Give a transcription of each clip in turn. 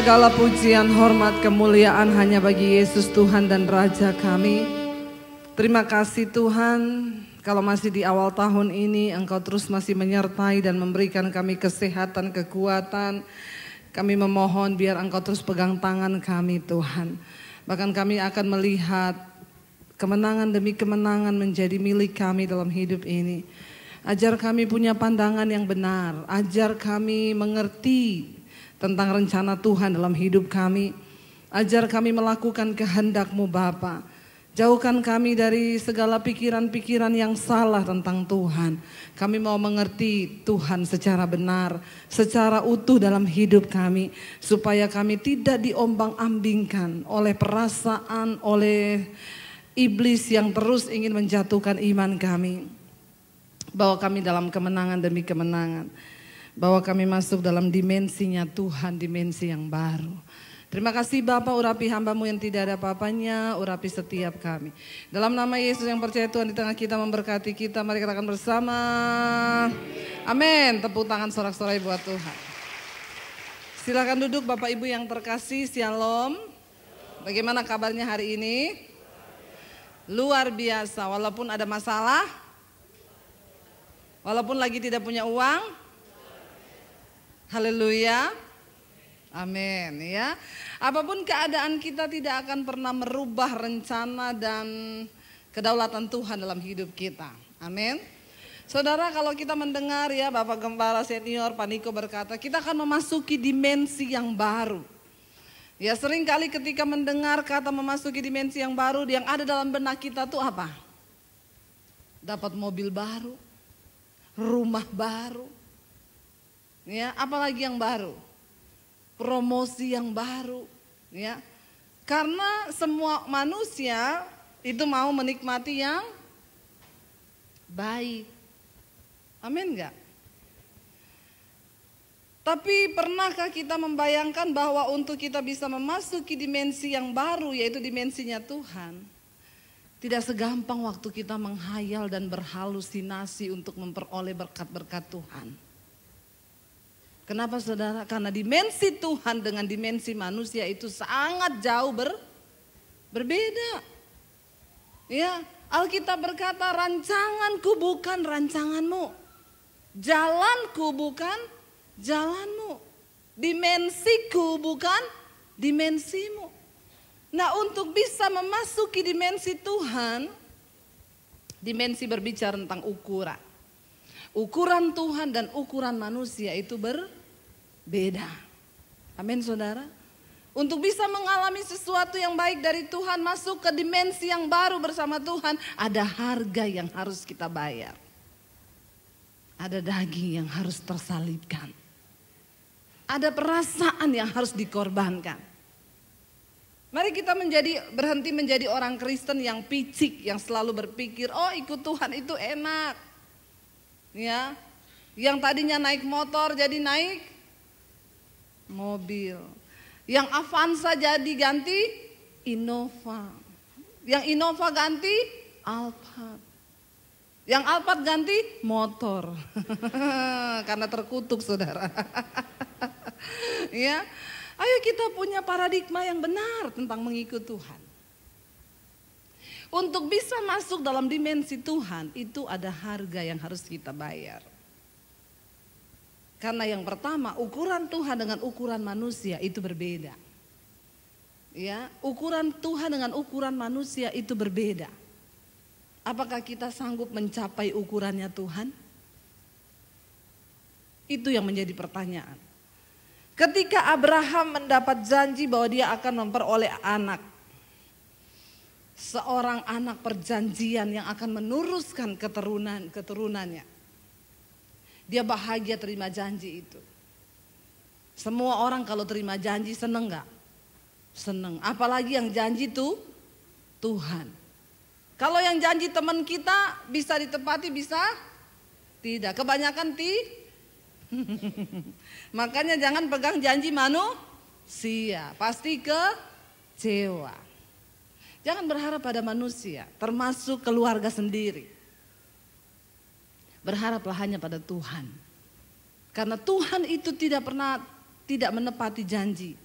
Segala pujian, hormat, kemuliaan hanya bagi Yesus Tuhan dan Raja kami. Terima kasih Tuhan, kalau masih di awal tahun ini Engkau terus masih menyertai dan memberikan kami kesehatan, kekuatan. Kami memohon biar Engkau terus pegang tangan kami Tuhan. Bahkan kami akan melihat kemenangan demi kemenangan menjadi milik kami dalam hidup ini. Ajar kami punya pandangan yang benar, ajar kami mengerti tentang rencana Tuhan dalam hidup kami. Ajar kami melakukan kehendak-Mu Bapa. Jauhkan kami dari segala pikiran-pikiran yang salah tentang Tuhan. Kami mau mengerti Tuhan secara benar, secara utuh dalam hidup kami. Supaya kami tidak diombang-ambingkan oleh perasaan, oleh iblis yang terus ingin menjatuhkan iman kami. Bawa kami dalam kemenangan demi kemenangan. Bawa kami masuk dalam dimensinya Tuhan, dimensi yang baru. Terima kasih Bapa, urapi hamba-Mu yang tidak ada apa-apanya, urapi setiap kami. Dalam nama Yesus yang percaya Tuhan di tengah kita memberkati kita, mari kita akan bersama. Amin, tepuk tangan sorak-sorai buat Tuhan. Silakan duduk Bapak Ibu yang terkasih, Shalom. Bagaimana kabarnya hari ini? Luar biasa, walaupun ada masalah, walaupun lagi tidak punya uang. Haleluya, amin ya. Apapun keadaan kita tidak akan pernah merubah rencana dan kedaulatan Tuhan dalam hidup kita, amin. Saudara, kalau kita mendengar ya Bapak Gembala Senior Pak Niko berkata, kita akan memasuki dimensi yang baru. Ya seringkali ketika mendengar kata memasuki dimensi yang baru, yang ada dalam benak kita tuh apa? Dapat mobil baru, rumah baru. Ya, apalagi yang baru, promosi yang baru, ya. Karena semua manusia itu mau menikmati yang baik, amin enggak? Tapi pernahkah kita membayangkan bahwa untuk kita bisa memasuki dimensi yang baru, yaitu dimensinya Tuhan, tidak segampang waktu kita menghayal dan berhalusinasi untuk memperoleh berkat-berkat Tuhan. Kenapa saudara? Karena dimensi Tuhan dengan dimensi manusia itu sangat jauh berbeda. Ya, Alkitab berkata, rancanganku bukan rancanganmu, jalanku bukan jalanmu, dimensiku bukan dimensimu. Nah, untuk bisa memasuki dimensi Tuhan, dimensi berbicara tentang ukuran. Ukuran Tuhan dan ukuran manusia itu berbeda. Amin saudara. Untuk bisa mengalami sesuatu yang baik dari Tuhan, masuk ke dimensi yang baru bersama Tuhan, ada harga yang harus kita bayar. Ada daging yang harus tersalibkan. Ada perasaan yang harus dikorbankan. Mari kita berhenti menjadi orang Kristen yang picik, yang selalu berpikir, oh ikut Tuhan itu enak. Ya, yang tadinya naik motor jadi naik mobil. Yang Avanza jadi ganti Innova. Yang Innova ganti Alphard. Yang Alphard ganti motor. Karena terkutuk saudara. Ya, ayo kita punya paradigma yang benar tentang mengikut Tuhan. Untuk bisa masuk dalam dimensi Tuhan, itu ada harga yang harus kita bayar. Karena yang pertama, ukuran Tuhan dengan ukuran manusia itu berbeda. Ya, ukuran Tuhan dengan ukuran manusia itu berbeda. Apakah kita sanggup mencapai ukurannya Tuhan? Itu yang menjadi pertanyaan. Ketika Abraham mendapat janji bahwa dia akan memperoleh anak, seorang anak perjanjian yang akan meneruskan keturunannya. Dia bahagia terima janji itu. Semua orang kalau terima janji seneng gak? Seneng. Apalagi yang janji itu Tuhan. Kalau yang janji teman kita bisa ditepati, bisa tidak. Kebanyakan makanya jangan pegang janji manusia. Pasti kecewa. Jangan berharap pada manusia, termasuk keluarga sendiri. Berharaplah hanya pada Tuhan. Karena Tuhan itu tidak menepati janji.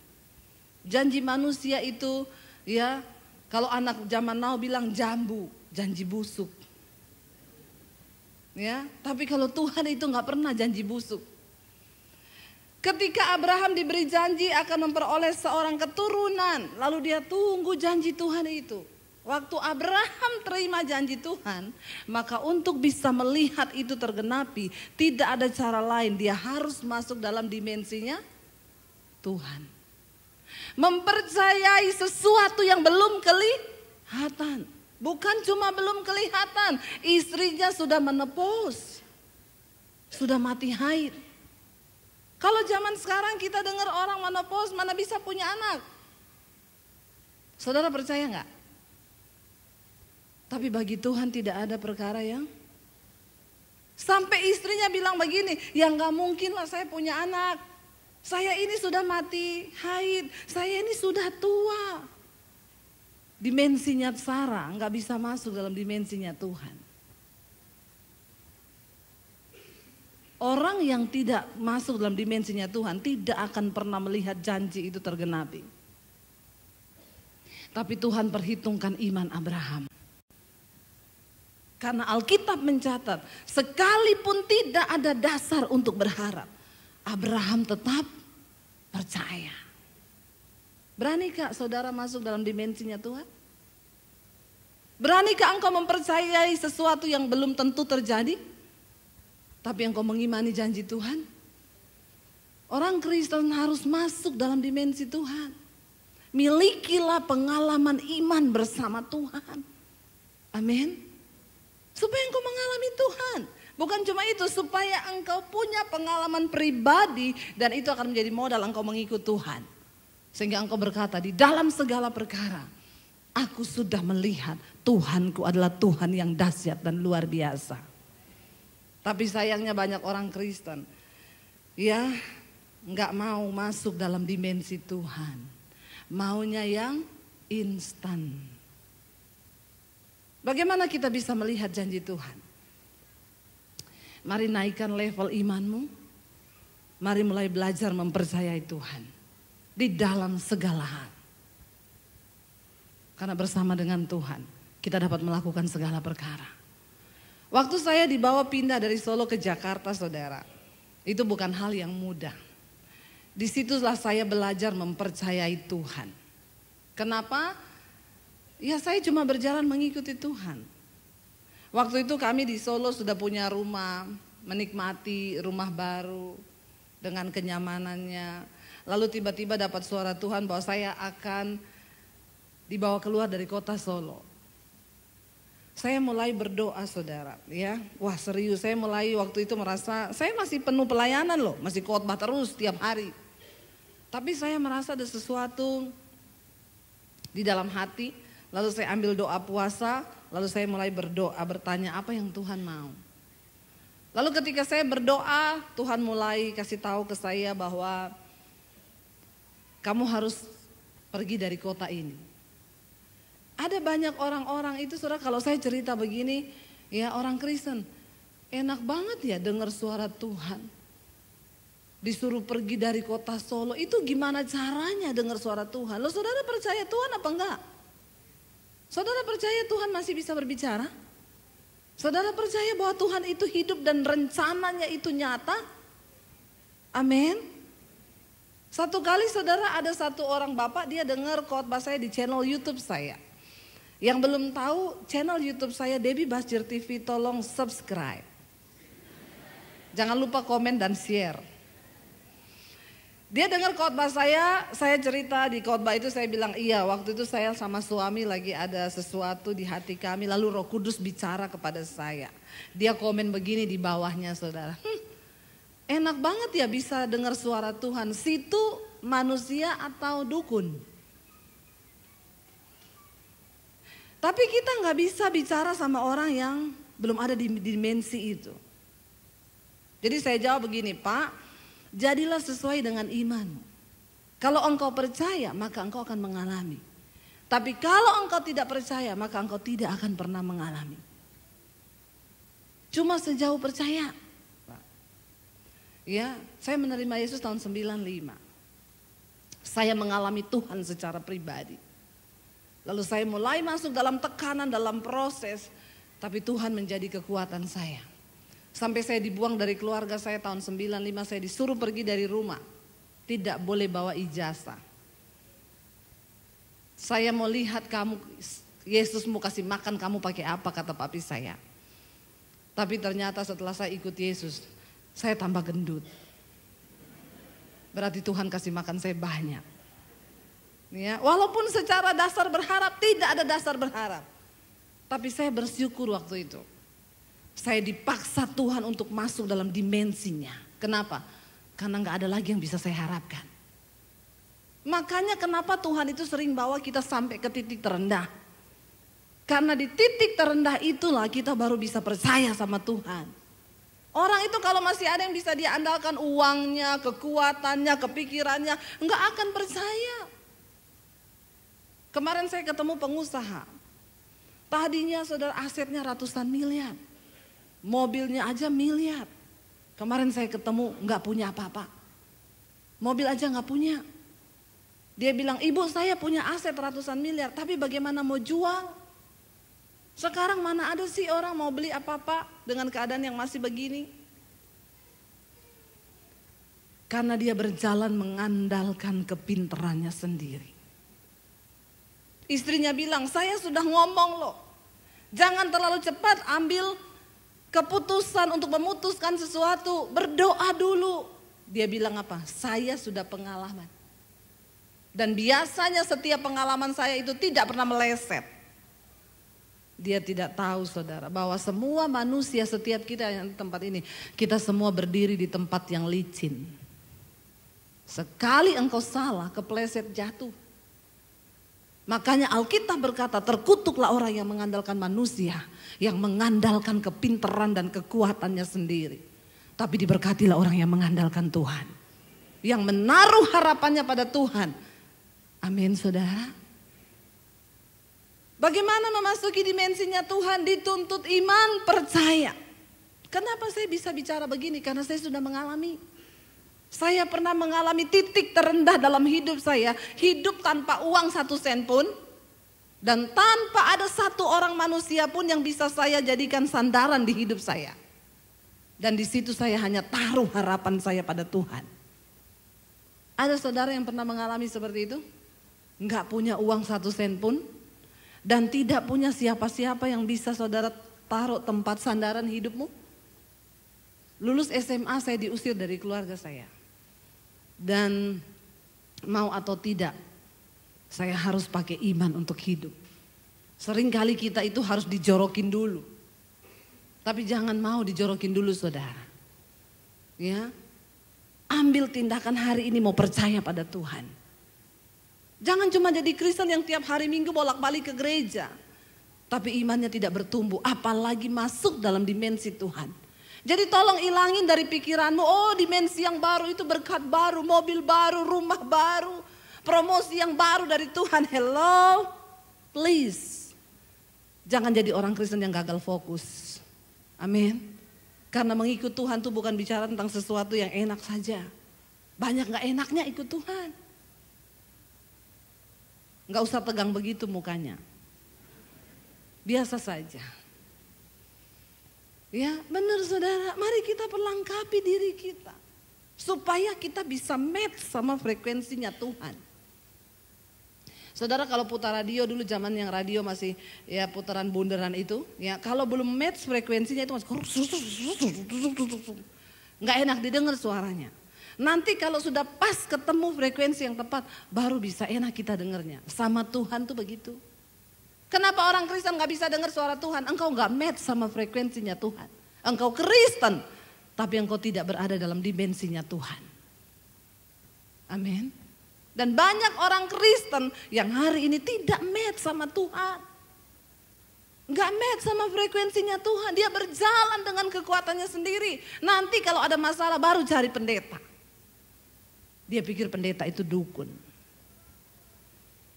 Janji manusia itu ya, kalau anak zaman now bilang jambu, janji busuk. Ya, tapi kalau Tuhan itu nggak pernah janji busuk. Ketika Abraham diberi janji akan memperoleh seorang keturunan, lalu dia tunggu janji Tuhan itu. Waktu Abraham terima janji Tuhan, maka untuk bisa melihat itu tergenapi, tidak ada cara lain, dia harus masuk dalam dimensinya Tuhan. Mempercayai sesuatu yang belum kelihatan. Bukan cuma belum kelihatan, istrinya sudah menopause, sudah mati haid. Kalau zaman sekarang kita dengar orang menopause, mana bisa punya anak. Saudara percaya enggak? Tapi bagi Tuhan tidak ada perkara yang, sampai istrinya bilang begini, ya gak mungkin lah saya punya anak. Saya ini sudah mati haid, saya ini sudah tua. Dimensinya Sarah gak bisa masuk dalam dimensinya Tuhan. Orang yang tidak masuk dalam dimensinya Tuhan tidak akan pernah melihat janji itu tergenapi. Tapi Tuhan perhitungkan iman Abraham. Karena Alkitab mencatat, sekalipun tidak ada dasar untuk berharap, Abraham tetap percaya. Beranikah saudara masuk dalam dimensinya Tuhan? Beranikah engkau mempercayai sesuatu yang belum tentu terjadi, tapi engkau mengimani janji Tuhan? Orang Kristen harus masuk dalam dimensi Tuhan. Milikilah pengalaman iman bersama Tuhan. Amin. Supaya engkau mengalami Tuhan. Bukan cuma itu, supaya engkau punya pengalaman pribadi dan itu akan menjadi modal engkau mengikut Tuhan. Sehingga engkau berkata, di dalam segala perkara aku sudah melihat Tuhanku adalah Tuhan yang dahsyat dan luar biasa. Tapi sayangnya banyak orang Kristen ya nggak mau masuk dalam dimensi Tuhan. Maunya yang instan. Bagaimana kita bisa melihat janji Tuhan? Mari naikkan level imanmu. Mari mulai belajar mempercayai Tuhan di dalam segala hal. Karena bersama dengan Tuhan kita dapat melakukan segala perkara. Waktu saya dibawa pindah dari Solo ke Jakarta, saudara, itu bukan hal yang mudah. Disitulah saya belajar mempercayai Tuhan. Kenapa? Ya saya cuma berjalan mengikuti Tuhan. Waktu itu kami di Solo sudah punya rumah, menikmati rumah baru dengan kenyamanannya. Lalu tiba-tiba dapat suara Tuhan bahwa saya akan dibawa keluar dari kota Solo. Saya mulai berdoa, saudara, ya. Wah serius, saya mulai waktu itu merasa saya masih penuh pelayanan loh, masih khotbah terus tiap hari. Tapi saya merasa ada sesuatu di dalam hati. Lalu saya ambil doa puasa, lalu saya mulai berdoa, bertanya apa yang Tuhan mau. Lalu ketika saya berdoa, Tuhan mulai kasih tahu ke saya bahwa kamu harus pergi dari kota ini. Ada banyak orang-orang itu, saudara, kalau saya cerita begini, ya orang Kristen, enak banget ya dengar suara Tuhan. Disuruh pergi dari kota Solo, itu gimana caranya dengar suara Tuhan? Loh saudara percaya Tuhan apa enggak? Saudara percaya Tuhan masih bisa berbicara? Saudara percaya bahwa Tuhan itu hidup dan rencananya itu nyata? Amin. Satu kali saudara ada satu orang bapak, dia dengar khotbah saya di channel YouTube saya. Yang belum tahu channel YouTube saya Debbie Basjir TV, tolong subscribe. Jangan lupa komen dan share. Dia dengar khotbah saya cerita di khotbah itu, saya bilang iya, waktu itu saya sama suami lagi ada sesuatu di hati kami, lalu Roh Kudus bicara kepada saya. Dia komen begini di bawahnya, saudara. Enak banget ya bisa dengar suara Tuhan, situ manusia atau dukun. Tapi kita nggak bisa bicara sama orang yang belum ada di dimensi itu. Jadi saya jawab begini, Pak. Jadilah sesuai dengan iman. Kalau engkau percaya, maka engkau akan mengalami. Tapi kalau engkau tidak percaya, maka engkau tidak akan pernah mengalami. Cuma sejauh percaya. Ya, saya menerima Yesus tahun 95. Saya mengalami Tuhan secara pribadi. Lalu saya mulai masuk dalam tekanan, dalam proses. Tapi Tuhan menjadi kekuatan saya. Sampai saya dibuang dari keluarga saya tahun 95, saya disuruh pergi dari rumah. Tidak boleh bawa ijazah. Saya mau lihat kamu, Yesus mau kasih makan kamu pakai apa, kata papi saya. Tapi ternyata setelah saya ikut Yesus, saya tambah gendut. Berarti Tuhan kasih makan saya banyak. Ya, walaupun secara dasar berharap, tidak ada dasar berharap. Tapi saya bersyukur waktu itu. Saya dipaksa Tuhan untuk masuk dalam dimensinya. Kenapa? Karena gak ada lagi yang bisa saya harapkan. Makanya kenapa Tuhan itu sering bawa kita sampai ke titik terendah. Karena di titik terendah itulah kita baru bisa percaya sama Tuhan. Orang itu kalau masih ada yang bisa dia andalkan uangnya, kekuatannya, kepikirannya, enggak akan percaya. Kemarin saya ketemu pengusaha. Tadinya saudara asetnya ratusan miliar. Mobilnya aja miliar. Kemarin saya ketemu enggak punya apa-apa. Mobil aja enggak punya. Dia bilang, ibu saya punya aset ratusan miliar, tapi bagaimana mau jual? Sekarang mana ada sih orang mau beli apa-apa dengan keadaan yang masih begini? Karena dia berjalan mengandalkan kepintarannya sendiri. Istrinya bilang, saya sudah ngomong loh. Jangan terlalu cepat ambil keputusan untuk memutuskan sesuatu. Berdoa dulu. Dia bilang apa? Saya sudah pengalaman. Dan biasanya setiap pengalaman saya itu tidak pernah meleset. Dia tidak tahu saudara bahwa semua manusia setiap kita yang di tempat ini, kita semua berdiri di tempat yang licin. Sekali engkau salah, kepleset jatuh. Makanya Alkitab berkata terkutuklah orang yang mengandalkan manusia, yang mengandalkan kepintaran dan kekuatannya sendiri. Tapi diberkatilah orang yang mengandalkan Tuhan, yang menaruh harapannya pada Tuhan. Amin saudara. Bagaimana memasuki dimensinya Tuhan? Dituntut iman, percaya. Kenapa saya bisa bicara begini? Karena saya sudah mengalami. Saya pernah mengalami titik terendah dalam hidup saya. Hidup tanpa uang 1 sen pun. Dan tanpa ada satu orang manusia pun yang bisa saya jadikan sandaran di hidup saya. Dan di situ saya hanya taruh harapan saya pada Tuhan. Ada saudara yang pernah mengalami seperti itu? Enggak punya uang 1 sen pun. Dan tidak punya siapa-siapa yang bisa saudara taruh tempat sandaran hidupmu. Lulus SMA saya diusir dari keluarga saya. Dan mau atau tidak, saya harus pakai iman untuk hidup. Seringkali kita itu harus dijorokin dulu. Tapi jangan mau dijorokin dulu saudara. Ya, ambil tindakan hari ini mau percaya pada Tuhan. Jangan cuma jadi Kristen yang tiap hari Minggu bolak-balik ke gereja. Tapi imannya tidak bertumbuh, apalagi masuk dalam dimensi Tuhan. Jadi tolong ilangin dari pikiranmu, oh dimensi yang baru itu berkat baru, mobil baru, rumah baru, promosi yang baru dari Tuhan. Hello, please. Jangan jadi orang Kristen yang gagal fokus. Amin. Karena mengikut Tuhan itu bukan bicara tentang sesuatu yang enak saja. Banyak gak enaknya ikut Tuhan. Gak usah tegang begitu mukanya. Biasa saja. Ya benar saudara, mari kita perlengkapi diri kita. Supaya kita bisa match sama frekuensinya Tuhan. Saudara kalau putar radio dulu zaman yang radio masih ya putaran bundaran itu. Ya kalau belum match frekuensinya itu masih gak enak didengar suaranya. Nanti kalau sudah pas ketemu frekuensi yang tepat, baru bisa enak kita dengarnya. Sama Tuhan tuh begitu. Kenapa orang Kristen gak bisa dengar suara Tuhan? Engkau gak match sama frekuensinya Tuhan. Engkau Kristen, tapi engkau tidak berada dalam dimensinya Tuhan. Amin. Dan banyak orang Kristen yang hari ini tidak match sama Tuhan. Gak match sama frekuensinya Tuhan. Dia berjalan dengan kekuatannya sendiri. Nanti kalau ada masalah baru cari pendeta. Dia pikir pendeta itu dukun.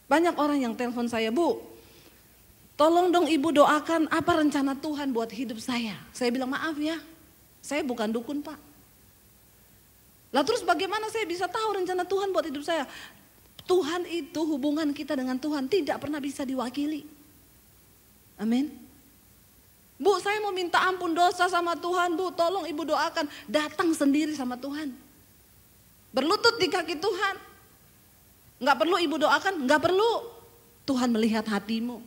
Banyak orang yang telepon saya, Bu, tolong dong ibu doakan apa rencana Tuhan buat hidup saya. Saya bilang maaf ya, saya bukan dukun Pak. Lah terus bagaimana saya bisa tahu rencana Tuhan buat hidup saya? Tuhan itu, hubungan kita dengan Tuhan tidak pernah bisa diwakili. Amin. Bu, saya mau minta ampun dosa sama Tuhan, Bu, tolong ibu doakan. Datang sendiri sama Tuhan. Berlutut di kaki Tuhan. Nggak perlu ibu doakan, nggak perlu. Tuhan melihat hatimu.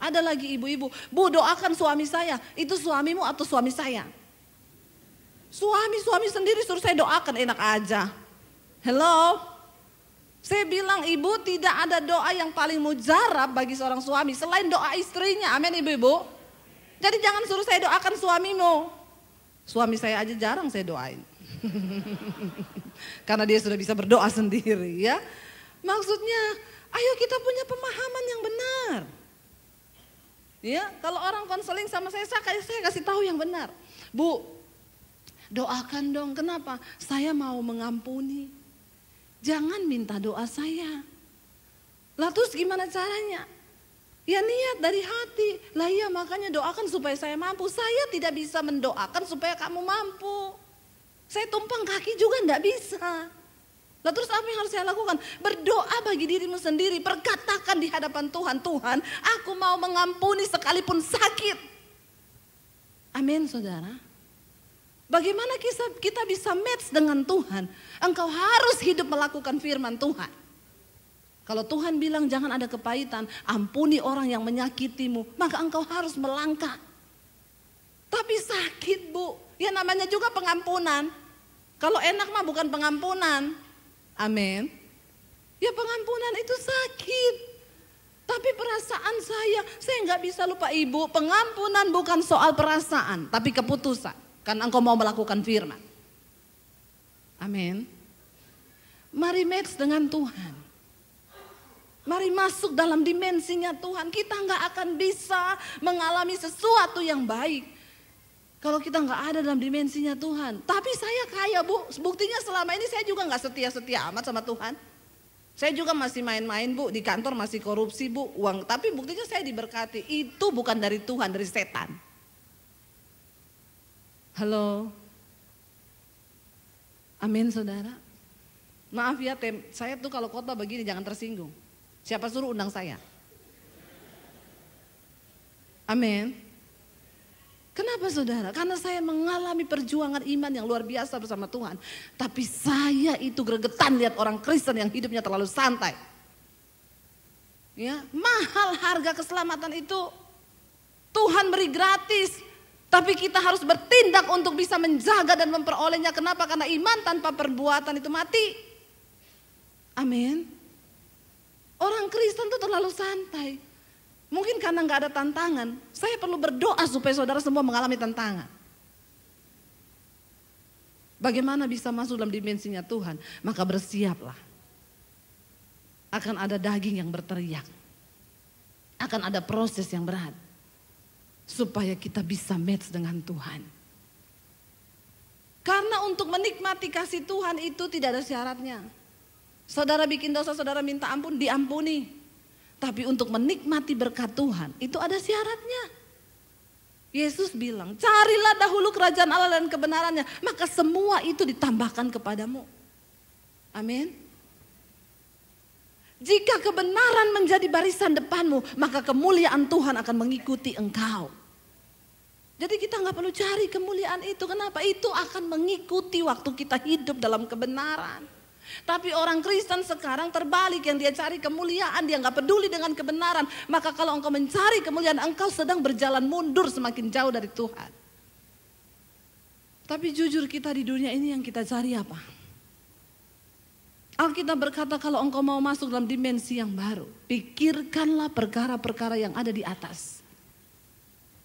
Ada lagi ibu-ibu, Bu, doakan suami saya. Itu suamimu atau suami saya? Suami sendiri suruh saya doakan, enak aja. Hello? Saya bilang ibu, tidak ada doa yang paling mujarab bagi seorang suami selain doa istrinya. Amin ibu-ibu. Jadi jangan suruh saya doakan suamimu. Suami saya aja jarang saya doain. Karena dia sudah bisa berdoa sendiri ya. Maksudnya, ayo kita punya pemahaman yang benar. Ya, kalau orang konseling sama saya kasih tahu yang benar. Bu, doakan dong. Kenapa? Saya mau mengampuni. Jangan minta doa saya. Lah terus gimana caranya? Ya niat dari hati. Lah iya, makanya doakan supaya saya mampu. Saya tidak bisa mendoakan supaya kamu mampu. Saya tumpang kaki juga enggak bisa. Lah terus apa yang harus saya lakukan? Berdoa bagi dirimu sendiri. Perkatakan di hadapan Tuhan. Tuhan, aku mau mengampuni sekalipun sakit. Amin saudara. Bagaimana kita bisa match dengan Tuhan? Engkau harus hidup melakukan firman Tuhan. Kalau Tuhan bilang jangan ada kepahitan, ampuni orang yang menyakitimu, maka engkau harus melangkah. Tapi sakit bu, ya namanya juga pengampunan. Kalau enak mah bukan pengampunan. Amin. Ya pengampunan itu sakit. Tapi perasaan saya nggak bisa lupa ibu, pengampunan bukan soal perasaan, tapi keputusan. Karena engkau mau melakukan firman. Amin. Mari match dengan Tuhan. Mari masuk dalam dimensinya Tuhan. Kita nggak akan bisa mengalami sesuatu yang baik kalau kita nggak ada dalam dimensinya Tuhan. Tapi saya kaya bu, buktinya selama ini saya juga nggak setia amat sama Tuhan. Saya juga masih main-main bu, di kantor masih korupsi bu, uang. Tapi buktinya saya diberkati. Itu bukan dari Tuhan, dari setan. Halo. Amin saudara. Maaf ya saya tuh kalau khotbah begini jangan tersinggung. Siapa suruh undang saya? Amin. Kenapa saudara? Karena saya mengalami perjuangan iman yang luar biasa bersama Tuhan. Tapi saya itu gregetan lihat orang Kristen yang hidupnya terlalu santai. Ya, mahal harga keselamatan itu. Tuhan beri gratis. Tapi kita harus bertindak untuk bisa menjaga dan memperolehnya. Kenapa? Karena iman tanpa perbuatan itu mati. Amin. Orang Kristen itu terlalu santai. Mungkin karena gak ada tantangan. Saya perlu berdoa supaya saudara semua mengalami tantangan. Bagaimana bisa masuk dalam dimensinya Tuhan? Maka bersiaplah. Akan ada daging yang berteriak. Akan ada proses yang berat. Supaya kita bisa match dengan Tuhan. Karena untuk menikmati kasih Tuhan itu tidak ada syaratnya. Saudara bikin dosa, saudara minta ampun, diampuni. Tapi untuk menikmati berkat Tuhan itu ada syaratnya. Yesus bilang, carilah dahulu kerajaan Allah dan kebenarannya. Maka semua itu ditambahkan kepadamu. Amin. Jika kebenaran menjadi barisan depanmu, maka kemuliaan Tuhan akan mengikuti engkau. Jadi kita nggak perlu cari kemuliaan itu. Kenapa? Itu akan mengikuti waktu kita hidup dalam kebenaran. Tapi orang Kristen sekarang terbalik, yang dia cari kemuliaan, dia nggak peduli dengan kebenaran. Maka kalau engkau mencari kemuliaan, engkau sedang berjalan mundur semakin jauh dari Tuhan. Tapi jujur kita di dunia ini yang kita cari apa? Alkitab berkata kalau engkau mau masuk dalam dimensi yang baru, pikirkanlah perkara-perkara yang ada di atas.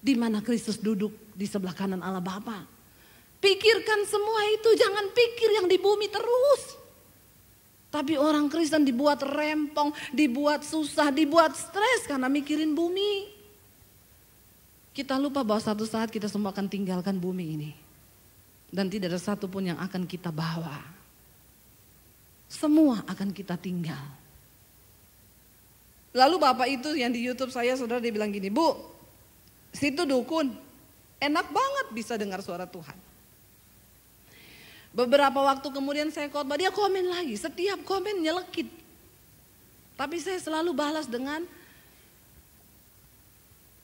Di mana Kristus duduk di sebelah kanan Allah Bapa. Pikirkan semua itu, jangan pikir yang di bumi terus. Tapi orang Kristen dibuat rempong, dibuat susah, dibuat stres karena mikirin bumi. Kita lupa bahwa satu saat kita semua akan tinggalkan bumi ini. Dan tidak ada satupun yang akan kita bawa. Semua akan kita tinggal. Lalu bapak itu yang di YouTube saya, saudara, dia bilang gini, Bu, situ dukun, enak banget bisa dengar suara Tuhan. Beberapa waktu kemudian saya khotbah, dia komen lagi, setiap komen nyelekit. Tapi saya selalu balas dengan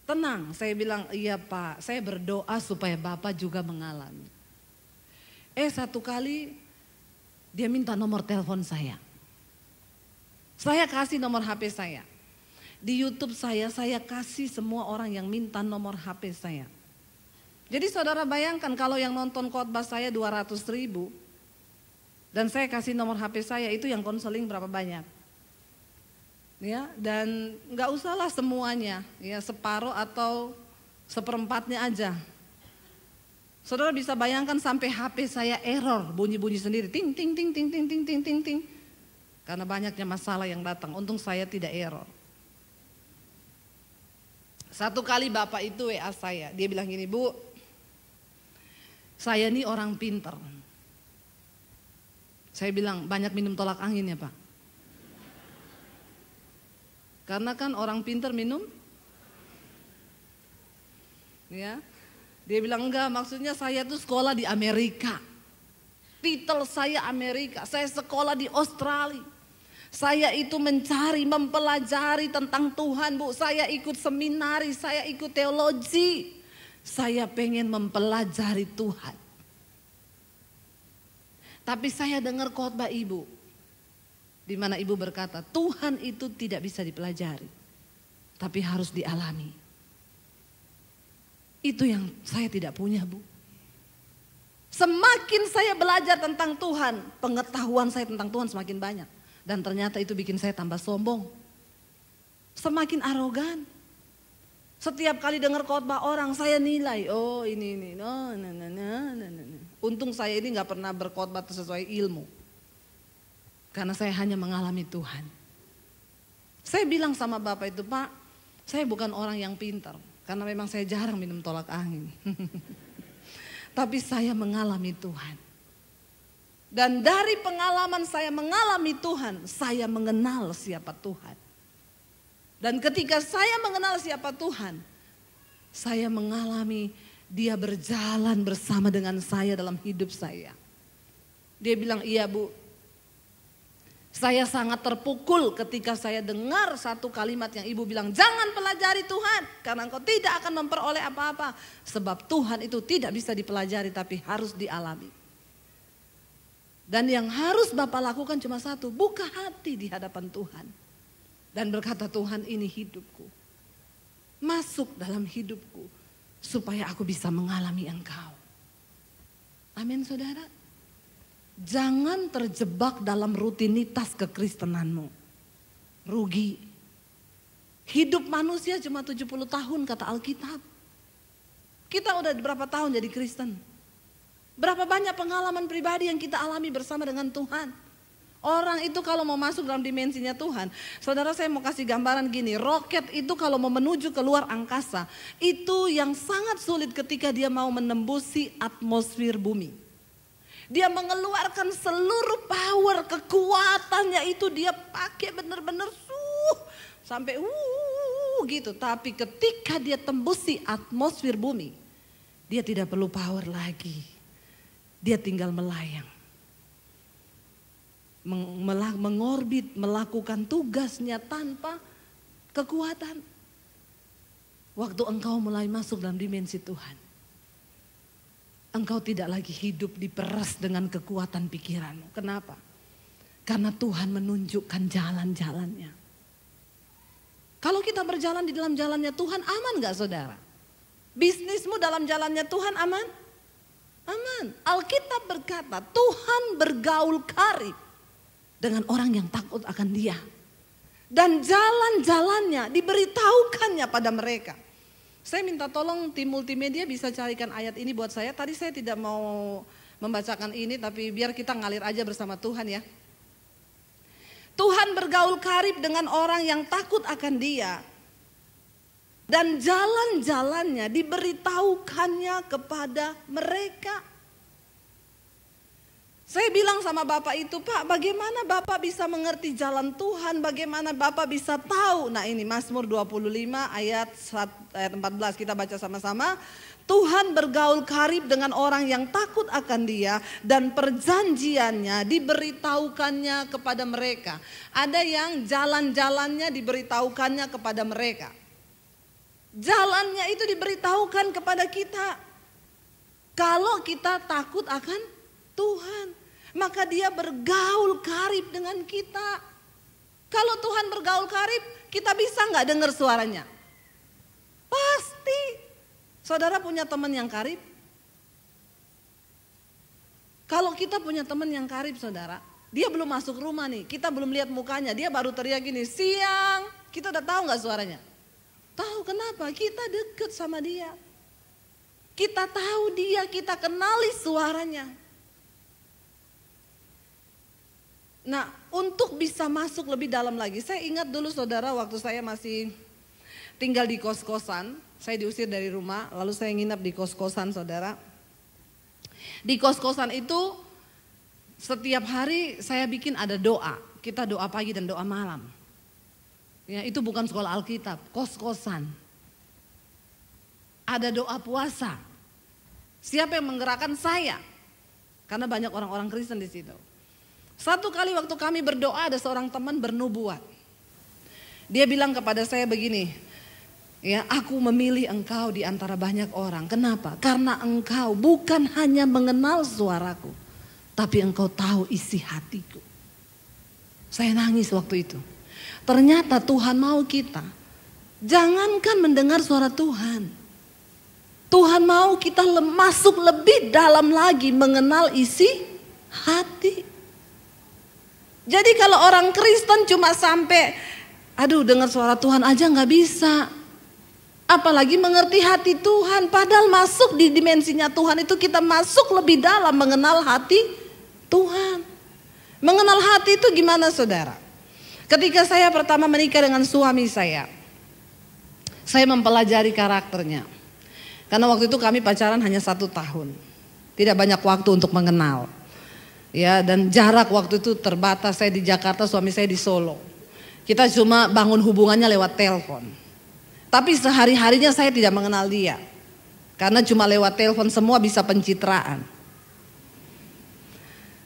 tenang. Saya bilang, iya Pak, saya berdoa supaya Bapak juga mengalami. Satu kali dia minta nomor telepon saya. Saya kasih nomor HP saya. Di YouTube saya kasih semua orang yang minta nomor HP saya. Jadi saudara bayangkan kalau yang nonton khotbah saya 200.000 dan saya kasih nomor HP saya, itu yang konseling berapa banyak? Ya, dan nggak usahlah semuanya, ya separuh atau seperempatnya aja. Saudara bisa bayangkan sampai HP saya error, bunyi-bunyi sendiri, ting ting ting ting ting ting ting ting ting. Karena banyaknya masalah yang datang, untung saya tidak error. Satu kali bapak itu WA saya, dia bilang gini, Bu, saya ini orang pinter. Saya bilang, banyak minum tolak angin ya Pak? Karena kan orang pinter minum, ya. Dia bilang enggak, maksudnya saya tuh sekolah di Amerika. Titel saya Amerika, saya sekolah di Australia. Saya itu mencari, mempelajari tentang Tuhan, Bu. Saya ikut seminari, saya ikut teologi. Saya pengen mempelajari Tuhan. Tapi saya dengar khotbah Ibu, di mana Ibu berkata, Tuhan itu tidak bisa dipelajari, tapi harus dialami. Itu yang saya tidak punya, Bu. Semakin saya belajar tentang Tuhan, pengetahuan saya tentang Tuhan semakin banyak. Dan ternyata itu bikin saya tambah sombong. Semakin arogan. Setiap kali dengar khotbah orang, saya nilai, oh ini, no. Untung saya ini gak pernah berkhotbah sesuai ilmu. Karena saya hanya mengalami Tuhan. Saya bilang sama Bapak itu, Pak, saya bukan orang yang pintar. Karena memang saya jarang minum tolak angin. Tapi saya mengalami Tuhan. Dan dari pengalaman saya mengalami Tuhan, saya mengenal siapa Tuhan. Dan ketika saya mengenal siapa Tuhan, saya mengalami Dia berjalan bersama dengan saya dalam hidup saya. Dia bilang, iya Bu, saya sangat terpukul ketika saya dengar satu kalimat yang Ibu bilang, jangan pelajari Tuhan karena engkau tidak akan memperoleh apa-apa. Sebab Tuhan itu tidak bisa dipelajari tapi harus dialami. Dan yang harus Bapak lakukan cuma satu, buka hati di hadapan Tuhan. Dan berkata, Tuhan ini hidupku. Masuk dalam hidupku supaya aku bisa mengalami Engkau. Amin saudara. Jangan terjebak dalam rutinitas kekristenanmu. Rugi. Hidup manusia cuma 70 tahun kata Alkitab. Kita udah berapa tahun jadi Kristen? Berapa banyak pengalaman pribadi yang kita alami bersama dengan Tuhan. Orang itu kalau mau masuk dalam dimensinya Tuhan. Saudara, saya mau kasih gambaran gini. Roket itu kalau mau menuju ke luar angkasa, itu yang sangat sulit ketika dia mau menembusi atmosfer bumi. Dia mengeluarkan seluruh power, kekuatannya itu dia pakai benar-benar sampai gitu. Tapi ketika dia tembusi atmosfer bumi, dia tidak perlu power lagi. Dia tinggal melayang. Mengorbit, melakukan tugasnya tanpa kekuatan. Waktu engkau mulai masuk dalam dimensi Tuhan, engkau tidak lagi hidup diperas dengan kekuatan pikiranmu. Kenapa? Karena Tuhan menunjukkan jalan-jalannya. Kalau kita berjalan di dalam jalannya Tuhan, aman gak saudara? Bisnismu dalam jalannya Tuhan aman? Aman. Alkitab berkata Tuhan bergaul karib dengan orang yang takut akan Dia. Dan jalan-jalannya diberitahukannya pada mereka. Saya minta tolong tim multimedia bisa carikan ayat ini buat saya. Tadi saya tidak mau membacakan ini, tapi biar kita ngalir aja bersama Tuhan ya. Tuhan bergaul karib dengan orang yang takut akan Dia. Dan jalan-jalannya diberitahukannya kepada mereka. Saya bilang sama Bapak itu, Pak, bagaimana Bapak bisa mengerti jalan Tuhan? Bagaimana Bapak bisa tahu? Nah ini Mazmur 25 ayat 14 kita baca sama-sama. Tuhan bergaul karib dengan orang yang takut akan Dia dan perjanjiannya diberitahukannya kepada mereka. Ada yang jalan-jalannya diberitahukannya kepada mereka. Jalannya itu diberitahukan kepada kita. Kalau kita takut akan Tuhan, maka Dia bergaul karib dengan kita. Kalau Tuhan bergaul karib, kita bisa nggak dengar suaranya? Pasti. Saudara punya teman yang karib? Kalau kita punya teman yang karib, saudara, dia belum masuk rumah nih, kita belum lihat mukanya, dia baru teriak gini, siang, kita udah tahu nggak suaranya? Tahu kenapa? Kita deket sama dia. Kita tahu dia, kita kenali suaranya. Nah, untuk bisa masuk lebih dalam lagi, saya ingat dulu saudara waktu saya masih tinggal di kos-kosan, saya diusir dari rumah, lalu saya nginap di kos-kosan saudara. Di kos-kosan itu setiap hari saya bikin ada doa. Kita doa pagi dan doa malam. Ya, itu bukan sekolah Alkitab, kos-kosan. Ada doa puasa. Siapa yang menggerakkan? Saya. Karena banyak orang-orang Kristen di situ. Satu kali waktu kami berdoa ada seorang teman bernubuat. Dia bilang kepada saya begini, ya, aku memilih engkau di antara banyak orang. Kenapa? Karena engkau bukan hanya mengenal suaraku, tapi engkau tahu isi hatiku. Saya nangis waktu itu. Ternyata Tuhan mau kita, jangankan mendengar suara Tuhan. Tuhan mau kita masuk lebih dalam lagi mengenal isi hati. Jadi kalau orang Kristen cuma sampai, aduh dengar suara Tuhan aja gak bisa. Apalagi mengerti hati Tuhan, padahal masuk di dimensinya Tuhan itu kita masuk lebih dalam mengenal hati Tuhan. Mengenal hati itu gimana saudara? Ketika saya pertama menikah dengan suami saya mempelajari karakternya. Karena waktu itu kami pacaran hanya 1 tahun. Tidak banyak waktu untuk mengenal. Ya, dan jarak waktu itu terbatas, saya di Jakarta, suami saya di Solo. Kita cuma bangun hubungannya lewat telepon. Tapi sehari-harinya saya tidak mengenal dia. Karena cuma lewat telepon semua bisa pencitraan.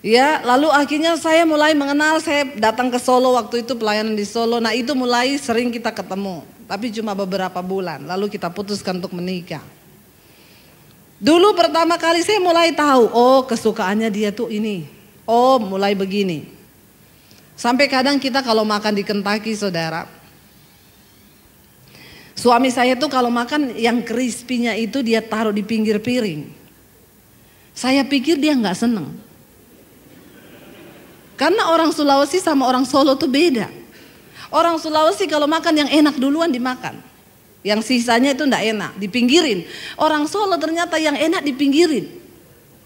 Ya, lalu akhirnya saya mulai mengenal, saya datang ke Solo waktu itu pelayanan di Solo. Nah, itu mulai sering kita ketemu, tapi cuma beberapa bulan. Lalu kita putuskan untuk menikah. Dulu pertama kali saya mulai tahu, oh kesukaannya dia tuh ini. Oh, mulai begini. Sampai kadang kita kalau makan di Kentucky, saudara, suami saya tuh kalau makan yang crispy-nya itu dia taruh di pinggir piring. Saya pikir dia nggak seneng. Karena orang Sulawesi sama orang Solo tuh beda. Orang Sulawesi kalau makan yang enak duluan dimakan. Yang sisanya itu nggak enak, dipinggirin. Orang Solo ternyata yang enak dipinggirin.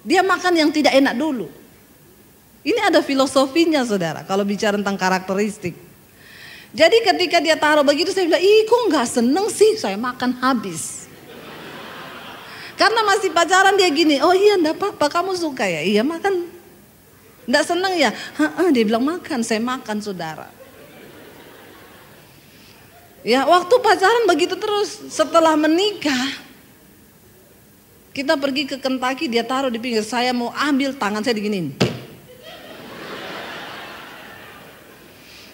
Dia makan yang tidak enak dulu. Ini ada filosofinya saudara kalau bicara tentang karakteristik. Jadi ketika dia taruh begitu saya bilang, ih kok nggak seneng sih saya makan habis. Karena masih pacaran dia gini, oh iya enggak apa-apa kamu suka ya, iya makan. Enggak seneng ya, dia bilang makan, saya makan saudara. Ya waktu pacaran begitu terus, setelah menikah kita pergi ke Kentucky, dia taruh di pinggir, saya mau ambil tangan saya diginiin.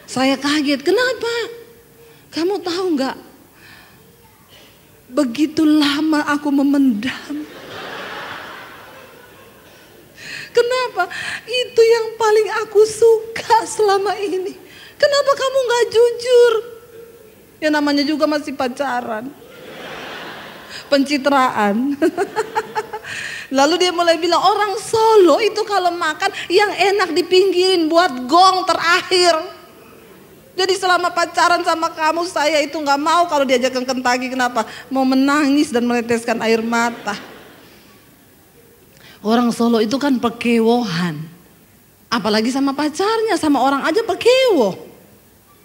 Saya kaget, kenapa? Kamu tahu nggak? Begitu lama aku memendam. Kenapa? Itu yang paling aku suka selama ini. Kenapa kamu nggak jujur? Ya namanya juga masih pacaran. Pencitraan. Lalu dia mulai bilang, orang Solo itu kalau makan yang enak dipinggirin buat gong terakhir. Jadi selama pacaran sama kamu saya itu gak mau kalau diajak ke Kentucky. Kenapa? Mau menangis dan meneteskan air mata. Orang Solo itu kan pekewohan. Apalagi sama pacarnya, sama orang aja pekewo.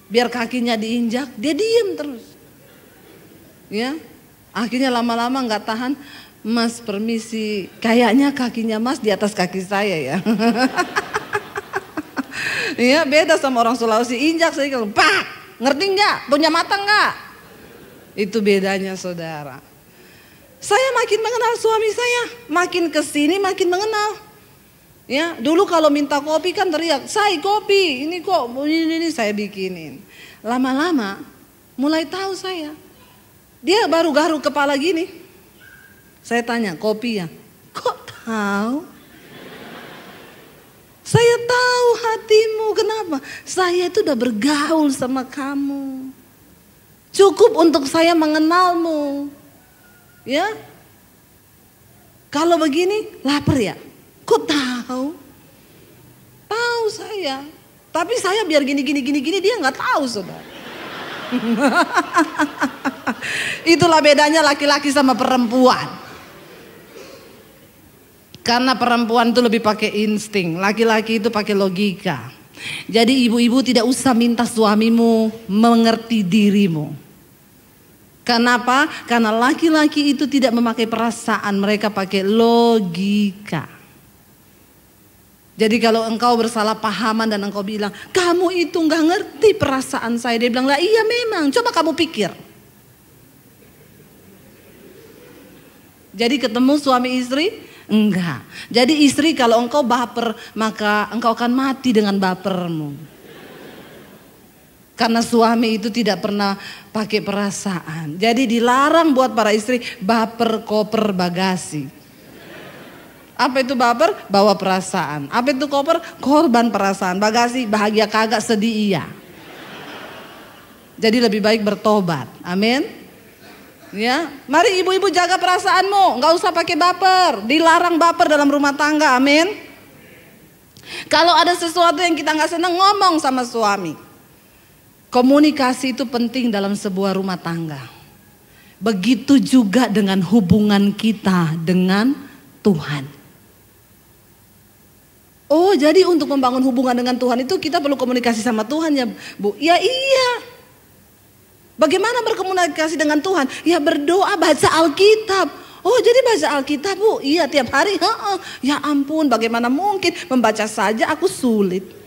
Biar kakinya diinjak, dia diem terus. Ya, akhirnya lama-lama gak tahan. Mas permisi, kayaknya kakinya mas di atas kaki saya ya. Iya beda sama orang Sulawesi, injak saya kalau pak, ngerti nggak? Punya mata nggak? Itu bedanya saudara. Saya makin mengenal suami saya, makin kesini makin mengenal. Ya, dulu kalau minta kopi kan teriak, "Say kopi, ini kok ini saya bikinin." Lama-lama mulai tahu saya. Dia baru garuk kepala gini. Saya tanya, "Kopi ya?" "Kok tahu?" "Saya tahu hatimu, kenapa? Saya itu udah bergaul sama kamu. Cukup untuk saya mengenalmu." Ya, kalau begini lapar ya? Kok tahu? Tahu saya. Tapi saya biar gini dia nggak tahu, saudara. Itulah bedanya laki-laki sama perempuan. Karena perempuan itu lebih pakai insting, laki-laki itu pakai logika. Jadi ibu-ibu tidak usah minta suamimu mengerti dirimu. Kenapa? Karena laki-laki itu tidak memakai perasaan, mereka pakai logika. Jadi kalau engkau bersalah pahaman dan engkau bilang, "Kamu itu nggak ngerti perasaan saya," dia bilang, "Lah iya memang, coba kamu pikir." Jadi ketemu suami istri? Enggak. Jadi istri kalau engkau baper, maka engkau akan mati dengan bapermu. Karena suami itu tidak pernah pakai perasaan. Jadi dilarang buat para istri baper koper bagasi. Apa itu baper? Bawa perasaan. Apa itu koper? Korban perasaan. Bagasi bahagia kagak, sedih iya. Jadi lebih baik bertobat. Amin. Ya, mari ibu-ibu jaga perasaanmu, nggak usah pakai baper. Dilarang baper dalam rumah tangga. Amin. Kalau ada sesuatu yang kita nggak senang, ngomong sama suami. Komunikasi itu penting dalam sebuah rumah tangga. Begitu juga dengan hubungan kita dengan Tuhan. Oh, jadi untuk membangun hubungan dengan Tuhan itu kita perlu komunikasi sama Tuhan ya, Bu? Ya iya. Bagaimana berkomunikasi dengan Tuhan? Ya berdoa, baca Alkitab. Oh, jadi baca Alkitab, Bu? Iya, tiap hari. Ya ampun, bagaimana mungkin membaca saja aku sulit.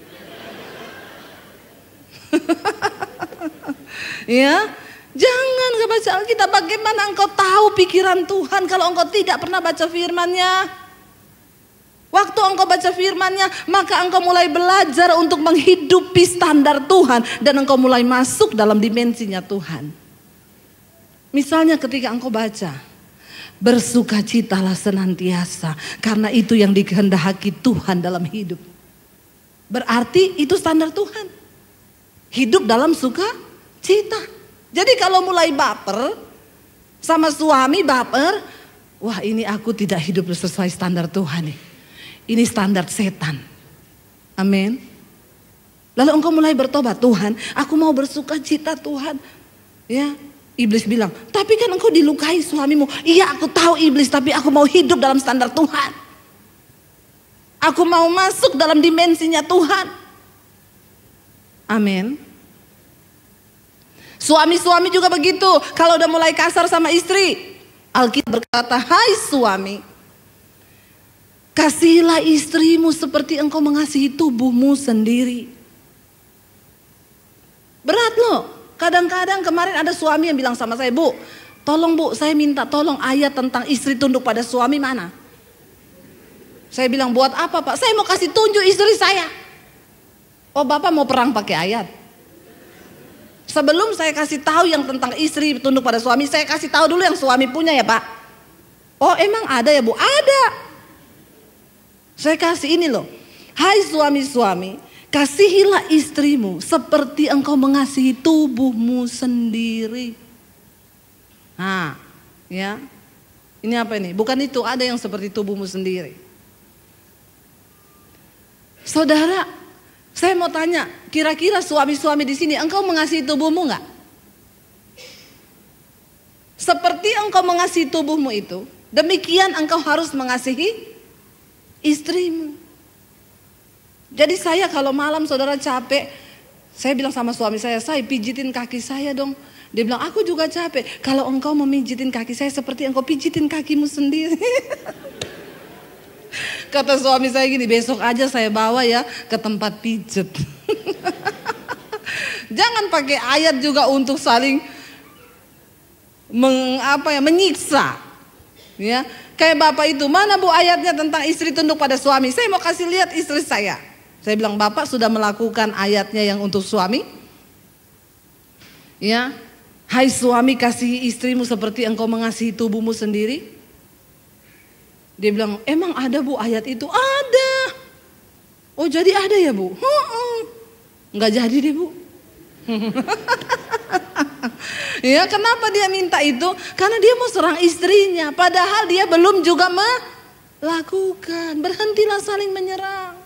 Ya, jangan gak baca Alkitab. Bagaimana engkau tahu pikiran Tuhan kalau engkau tidak pernah baca firman-Nya? Waktu engkau baca firman-Nya, maka engkau mulai belajar untuk menghidupi standar Tuhan dan engkau mulai masuk dalam dimensinya Tuhan. Misalnya ketika engkau baca, bersukacitalah senantiasa karena itu yang dikehendaki Tuhan dalam hidup. Berarti itu standar Tuhan. Hidup dalam sukacita. Jadi kalau mulai baper sama suami baper, wah ini aku tidak hidup sesuai standar Tuhan nih. Ini standar setan. Amin. Lalu engkau mulai bertobat, Tuhan, aku mau bersukacita Tuhan. Ya, iblis bilang, tapi kan engkau dilukai suamimu. Iya, aku tahu iblis, tapi aku mau hidup dalam standar Tuhan. Aku mau masuk dalam dimensinya Tuhan. Amin. Suami-suami juga begitu. Kalau udah mulai kasar sama istri, Alkitab berkata, "Hai suami, kasihilah istrimu seperti engkau mengasihi tubuhmu sendiri." Berat loh. Kadang-kadang kemarin ada suami yang bilang sama saya, "Bu, tolong Bu, saya minta tolong ayat tentang istri tunduk pada suami mana?" Saya bilang, "Buat apa Pak?" "Saya mau kasih tunjuk istri saya." "Oh Bapak mau perang pakai ayat?" Sebelum saya kasih tahu yang tentang istri tunduk pada suami, saya kasih tahu dulu yang suami punya ya Pak. "Oh emang ada ya Bu?" "Ada." Saya kasih ini loh. "Hai suami-suami, kasihilah istrimu seperti engkau mengasihi tubuhmu sendiri." Nah, ya. Ini apa ini? Bukan itu, ada yang seperti tubuhmu sendiri. Saudara, saya mau tanya, kira-kira suami-suami di sini engkau mengasihi tubuhmu enggak? Seperti engkau mengasihi tubuhmu itu, demikian engkau harus mengasihi istrimu. Jadi saya kalau malam saudara capek, saya bilang sama suami saya pijitin kaki saya dong. Dia bilang, "Aku juga capek." "Kalau engkau memijitin kaki saya seperti engkau pijitin kakimu sendiri." Kata suami saya gini, "Besok aja saya bawa ya ke tempat pijet." Jangan pakai ayat juga untuk saling menyiksa. Ya, kayak bapak itu, mana bu ayatnya tentang istri tunduk pada suami? Saya mau kasih lihat istri saya. Saya bilang, bapak sudah melakukan ayatnya yang untuk suami? Ya, hai suami, kasihi istrimu seperti engkau mengasihi tubuhmu sendiri. Dia bilang, emang ada bu ayat itu? Ada. Oh jadi ada ya bu? Nggak jadi deh bu. Ya, kenapa dia minta itu? Karena dia mau serang istrinya, padahal dia belum juga melakukan. Berhentilah saling menyerang.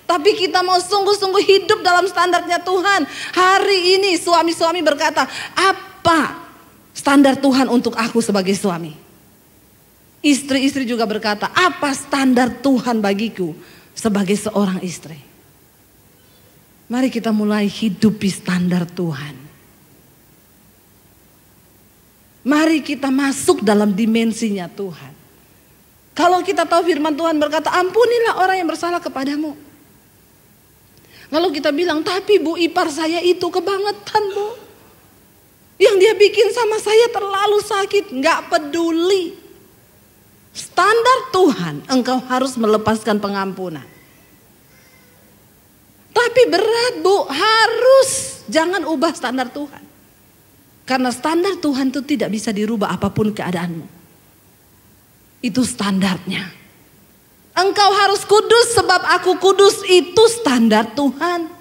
Tapi kita mau sungguh-sungguh hidup dalam standarnya Tuhan. Hari ini suami-suami berkata, apa standar Tuhan untuk aku sebagai suami? Istri-istri juga berkata, apa standar Tuhan bagiku sebagai seorang istri? Mari kita mulai hidupi standar Tuhan. Mari kita masuk dalam dimensinya Tuhan. Kalau kita tahu firman Tuhan berkata, ampunilah orang yang bersalah kepadamu. Lalu kita bilang, tapi bu, ipar saya itu kebangetan bu. Yang dia bikin sama saya terlalu sakit. Gak peduli. Standar Tuhan, engkau harus melepaskan pengampunan. Tapi berat bu, harus. Jangan ubah standar Tuhan. Karena standar Tuhan itu tidak bisa dirubah apapun keadaanmu. Itu standarnya. Engkau harus kudus sebab aku kudus, itu standar Tuhan.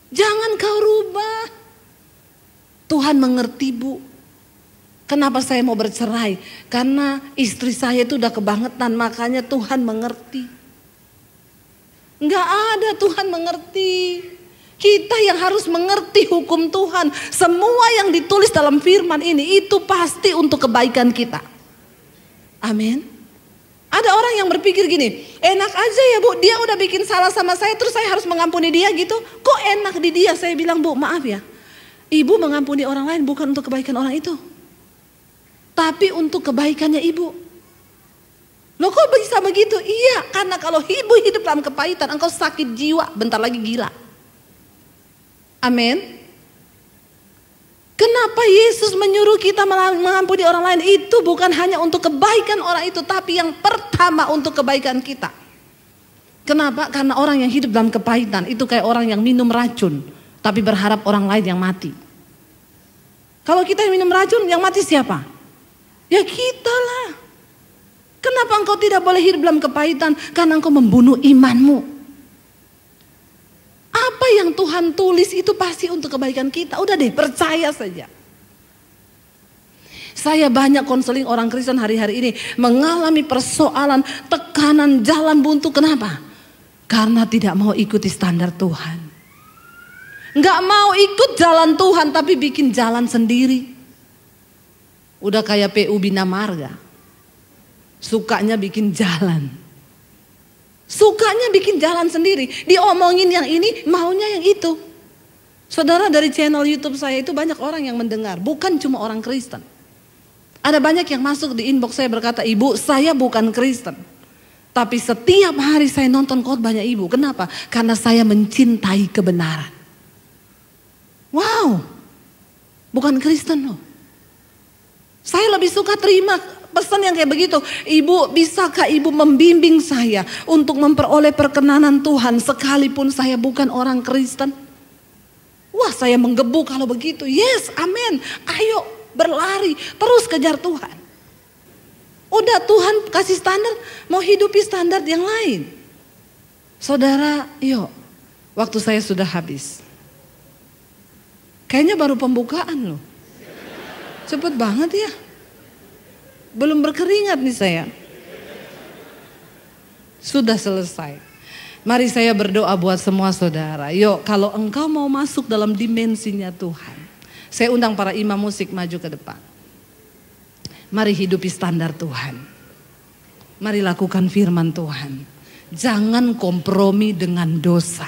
Jangan kau rubah. Tuhan mengerti bu. Kenapa saya mau bercerai? Karena istri saya itu udah kebangetan, makanya Tuhan mengerti. Enggak ada Tuhan mengerti. Kita yang harus mengerti hukum Tuhan. Semua yang ditulis dalam firman ini itu pasti untuk kebaikan kita. Amin. Ada orang yang berpikir gini, enak aja ya bu, dia udah bikin salah sama saya terus saya harus mengampuni dia gitu. Kok enak di dia? Saya bilang, bu maaf ya, ibu mengampuni orang lain bukan untuk kebaikan orang itu, tapi untuk kebaikannya ibu. Loh kok bisa begitu? Iya, karena kalau ibu hidup dalam kepahitan, engkau sakit jiwa, bentar lagi gila. Amin. Kenapa Yesus menyuruh kita mengampuni orang lain? Itu bukan hanya untuk kebaikan orang itu, tapi yang pertama untuk kebaikan kita. Kenapa? Karena orang yang hidup dalam kepahitan itu kayak orang yang minum racun, tapi berharap orang lain yang mati. Kalau kita yang minum racun, yang mati siapa? Ya kita lah. Kenapa engkau tidak boleh hidup dalam kepahitan? Karena engkau membunuh imanmu. Apa yang Tuhan tulis itu pasti untuk kebaikan kita. Udah deh, percaya saja. Saya banyak konseling orang Kristen hari-hari ini mengalami persoalan, tekanan, jalan buntu. Kenapa? Karena tidak mau ikuti standar Tuhan. Nggak mau ikut jalan Tuhan tapi bikin jalan sendiri. Udah kayak PU Bina Marga. Sukanya bikin jalan. Sukanya bikin jalan sendiri. Diomongin yang ini, maunya yang itu. Saudara, dari channel YouTube saya itu banyak orang yang mendengar. Bukan cuma orang Kristen. Ada banyak yang masuk di inbox saya berkata, ibu saya bukan Kristen. Tapi setiap hari saya nonton khotbahnya ibu. Kenapa? Karena saya mencintai kebenaran. Wow. Bukan Kristen loh. Saya lebih suka terima pesan yang kayak begitu. Ibu, bisakah ibu membimbing saya untuk memperoleh perkenanan Tuhan sekalipun saya bukan orang Kristen? Wah, saya menggebu kalau begitu. Yes, amin. Ayo berlari, terus kejar Tuhan. Udah Tuhan kasih standar, mau hidupi standar yang lain. Saudara, yuk, waktu saya sudah habis. Kayaknya baru pembukaan loh. Cepet banget ya. Belum berkeringat nih saya. Sudah selesai. Mari saya berdoa buat semua saudara. Yuk, kalau engkau mau masuk dalam dimensinya Tuhan. Saya undang para imam musik maju ke depan. Mari hidupi standar Tuhan. Mari lakukan firman Tuhan. Jangan kompromi dengan dosa.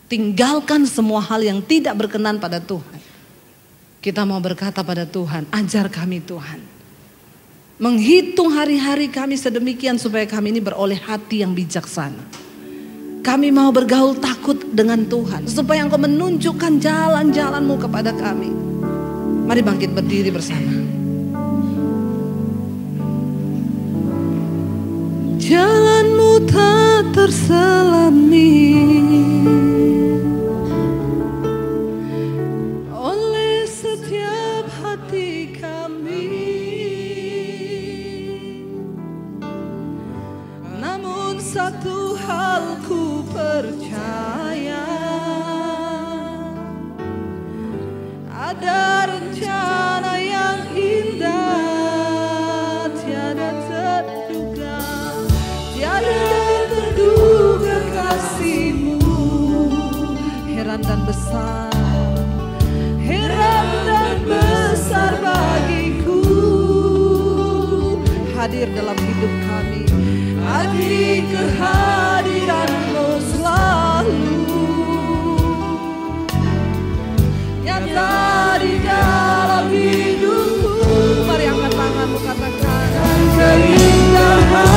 Tinggalkan semua hal yang tidak berkenan pada Tuhan. Kita mau berkata pada Tuhan, ajar kami Tuhan. Menghitung hari-hari kami sedemikian supaya kami ini beroleh hati yang bijaksana. Kami mau bergaul takut dengan Tuhan. Supaya Engkau menunjukkan jalan-jalan-Mu kepada kami. Mari bangkit berdiri bersama. jalanmu tak terselami oleh setiap hati kami. Namun satu hal ku percaya, ada rencana yang indah, tiada terduga, tiada terduga kasih-Mu. Heran dan besar, heran dan besar bagiku, hadir dalam hidup kami, hadir kehadiran-Mu selalu nyata di dalam hidupku. Mari angkat tanganmu, katakan keindahan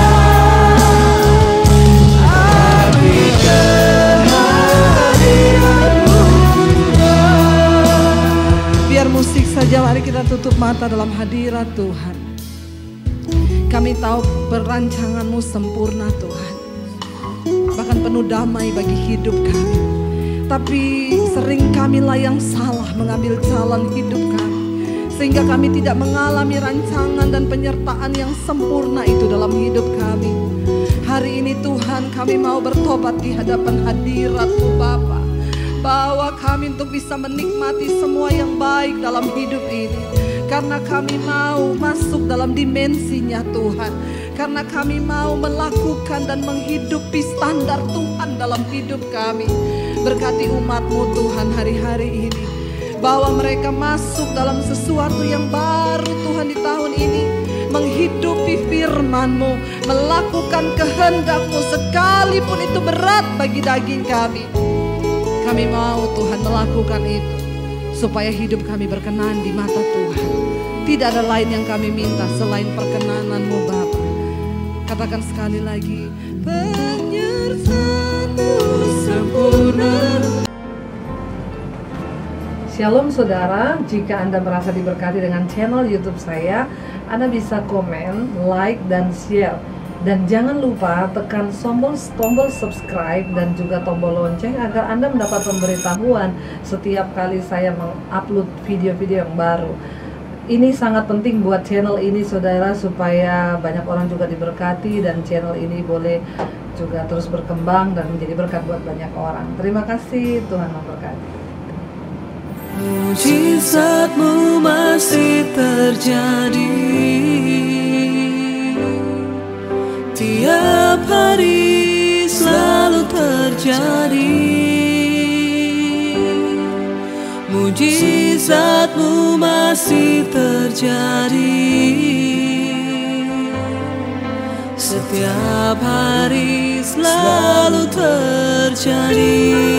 arti kehadiran-Mu. Biar musik saja, mari kita tutup mata dalam hadirat Tuhan. Kami tahu perancangan-Mu sempurna Tuhan, bahkan penuh damai bagi hidup kami. Tapi sering kamilah yang salah mengambil jalan hidup kami, sehingga kami tidak mengalami rancangan dan penyertaan yang sempurna itu dalam hidup kami. Hari ini Tuhan, kami mau bertobat di hadapan hadirat-Mu Bapa, bawa kami untuk bisa menikmati semua yang baik dalam hidup ini. Karena kami mau masuk dalam dimensinya Tuhan, karena kami mau melakukan dan menghidupi standar Tuhan dalam hidup kami. Berkati umat-Mu Tuhan hari-hari ini, bawa mereka masuk dalam sesuatu yang baru Tuhan di tahun ini, menghidupi firman-Mu, melakukan kehendak-Mu sekalipun itu berat bagi daging kami. Kami mau Tuhan melakukan itu, supaya hidup kami berkenan di mata Tuhan. Tidak ada lain yang kami minta selain perkenanan-Mu Bapa. Katakan sekali lagi, penyertaan-Mu sempurna. Shalom saudara, jika Anda merasa diberkati dengan channel YouTube saya, Anda bisa komen, like, dan share. Dan jangan lupa tekan tombol subscribe dan juga tombol lonceng agar Anda mendapat pemberitahuan setiap kali saya mengupload video-video yang baru. Ini sangat penting buat channel ini saudara, supaya banyak orang juga diberkati dan channel ini boleh juga terus berkembang dan menjadi berkat buat banyak orang. Terima kasih, Tuhan memberkati. Mujizat-Mu masih terjadi tiap hari, selalu terjadi. Mujizat-Mu masih terjadi setiap hari, selalu terjadi.